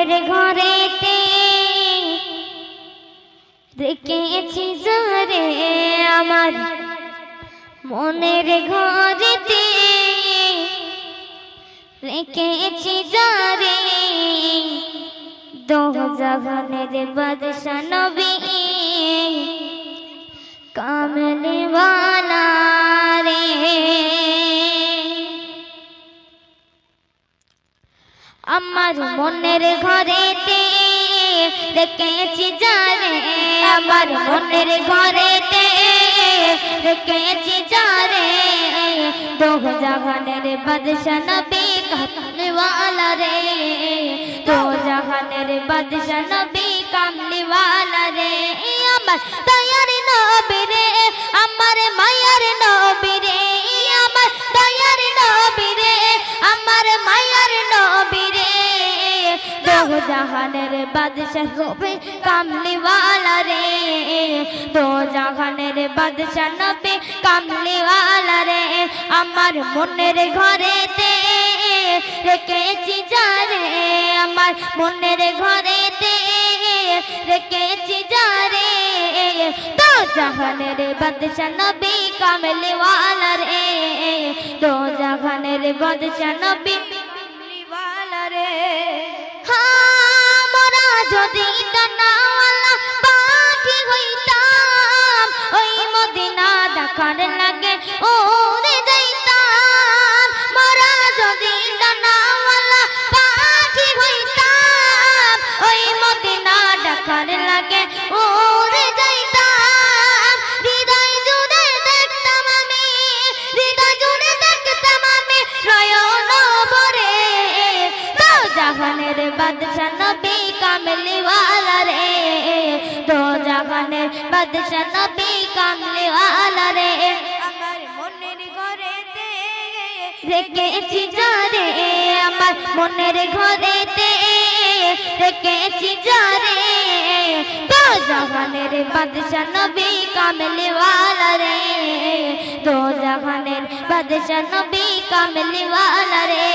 মনের ঘরেতে রেখেছি যারে আমার মনের ঘরেতে রেখেছি যারে দো জাহানের বাদশা নবী কামলি ওয়ালা রে আমার মনের ঘরেতে রেখেছি যারে আমার মনের ঘরেতে রেখেছি যারে দো জাহানের বাদশা নবী কামলি ওয়ালা রে দো জাহানের বাদশা নবী কামলি ওয়ালা রে আমার দয়ার নবী রে আমার মায়ার নবী রে আমার দয়ার নবী রে আমার মায়ার নবী রে দো জাহানের বাদশা নবী কামলি ওয়ালা রে দো জাহানের বাদশা নবী কামলি ওয়ালা রে আমার মনের ঘরেতে রেখেছি যারে আমার মনের ঘরেতে রেখেছি যারে দো জাহানের বাদশা নবী কামলি ওয়ালা রে দো জাহানের বাদশা নবী কামলি ওয়ালা রে আমরা যদি ডানাওয়ালা পাখি হইতাম ওই মদিনা দেখার লাগে ওরে যাইতাম মোরা যদি ডানাওয়ালা পাখি হইতাম ওই মদিনা দেখার লাগে ওরে যাইতাম হৃদয় জুড়ে দেখতাম আমি হৃদয় জুড়ে দেখতাম আমি নয়ন ভরে দো জাহানের বাদশা নবী কামলি ওয়ালা রে দো জাহানের বাদশা নবী কামলি ওয়ালা রে আমার মনের ঘরেতে রেখেছি যারে আমার মনের ঘরেতে রেখেছি যারে দো জাহানের বাদশা নবী কামলি ওয়ালা রে দো জাহানের বাদশা নবী কামলি ওয়ালা রে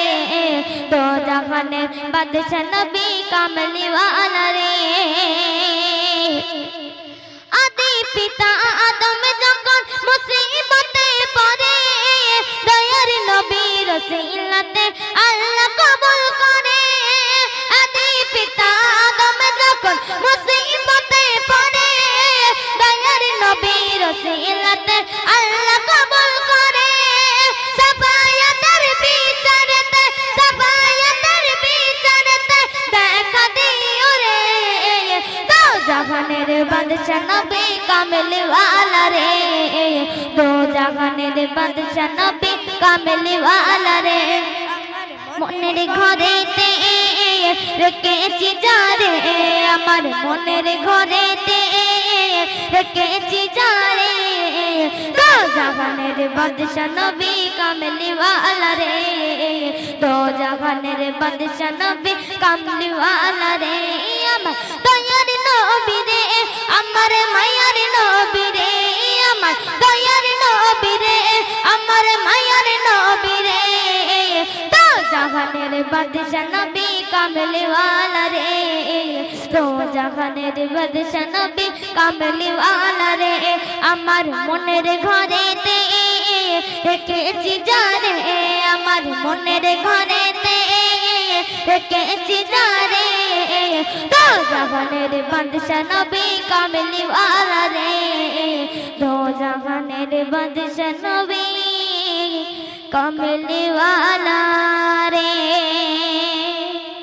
দো জাহানের বাদশা নবী কামলি ওয়ালা রে আদি পিতা আদম যখন মুসিবতে পড়ে দয়ার নবী রসিলাতে আল্লাহ কবুল করে আদি পিতা আদম যখন মুসিবতে পড়ে দয়ার নবী রসিলাতে আল্লাহ কবুল করে সাফায়াতের বিচারতে দেখা দিও রে দো জাহানের বাদশা নবী কামলি ওয়ালা রে দো জাহানের বাদশা নবী কামলি ওয়ালা রে মনের ঘরেতে রেখেছি যারে আমার মনের ঘরেতে রেখেছি যারে দো জাহানের বাদশা নবী কামলি ওয়ালা রে দো জাহানের বাদশা নবী কামলি ওয়ালা রে আমার দয়ার নবী রে আমার মায়ার নবী রে আমার দয়ার নবী রে আমার মায়ার নবী রে দো জাহানের বাদশা নবী কামলি ওয়ালা রে দো জাহানের বাদশা নবী কামলি ওয়ালা রে আমার মনের ঘরেতে রেখেছি যারে আমার মনের ঘরেতে রেখেছি যারে দো জাহানের বাদশা নবী কামলি ওয়ালা রে দো জাহানের বাদশা নবী কামলি ওয়ালা রে।